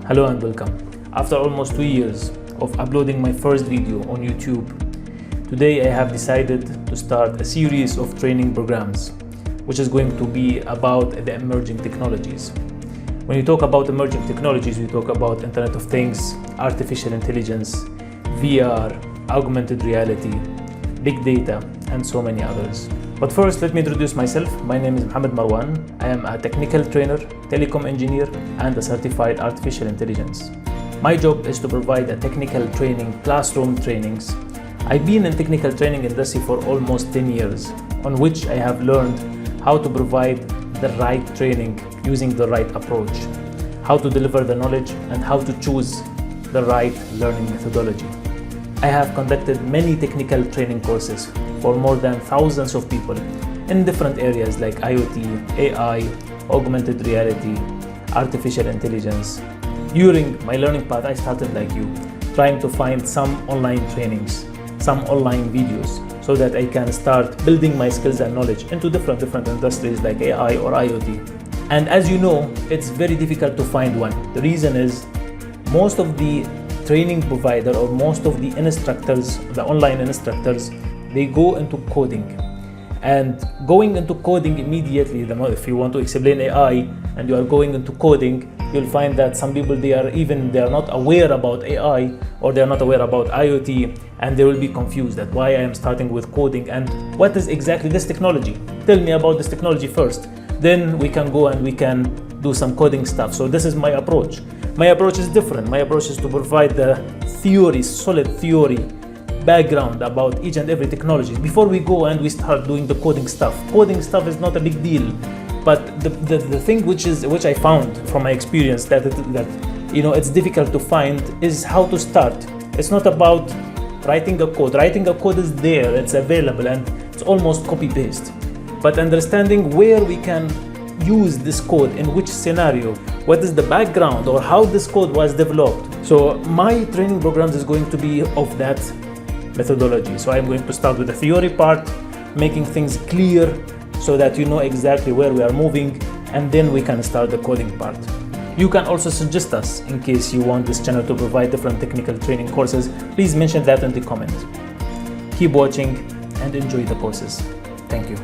Hello and welcome. After almost 2 years of uploading my first video on YouTube, today I have decided to start a series of training programs, which is going to be about the emerging technologies. When you talk about emerging technologies, we talk about Internet of Things, artificial intelligence, VR, augmented reality, big data, and so many others. But first, let me introduce myself. My name is Mohammed Marwan. I am a technical trainer, telecom engineer, and a certified artificial intelligence. My job is to provide a technical training, classroom trainings. I've been in technical training industry for almost 10 years, on which I have learned how to provide the right training using the right approach, how to deliver the knowledge, and how to choose the right learning methodology. I have conducted many technical training courses for more than thousands of people in different areas like IoT, AI, augmented reality, artificial intelligence. During my learning path, I started like you, trying to find some online trainings, some online videos, so that I can start building my skills and knowledge into different industries like AI or IoT. And as you know, it's very difficult to find one. The reason is most of the training provider or most of the instructors, the online instructors, they go into coding. And going into coding immediately, if you want to explain AI and you are going into coding, you'll find that some people, they are not aware about AI or they are not aware about IoT, and they will be confused that why I am starting with coding and what is exactly this technology. Tell me about this technology first. Then we can go and we can do some coding stuff. So this is my approach. My approach is different. My approach is to provide the theory, solid theory, background about each and every technology before we go and we start doing the coding stuff. Coding stuff is not a big deal, but the thing which I found from my experience that it's difficult to find is how to start. It's not about writing a code. Writing a code is there, it's available, and it's almost copy paste. But understanding where we can use this code, in which scenario, what is the background or how this code was developed. So my training programs is going to be of that methodology. So I'm going to start with the theory part, making things clear so that you know exactly where we are moving, and then we can start the coding part. You can also suggest us in case you want this channel to provide different technical training courses. Please mention that in the comment. Keep watching and enjoy the courses. Thank you.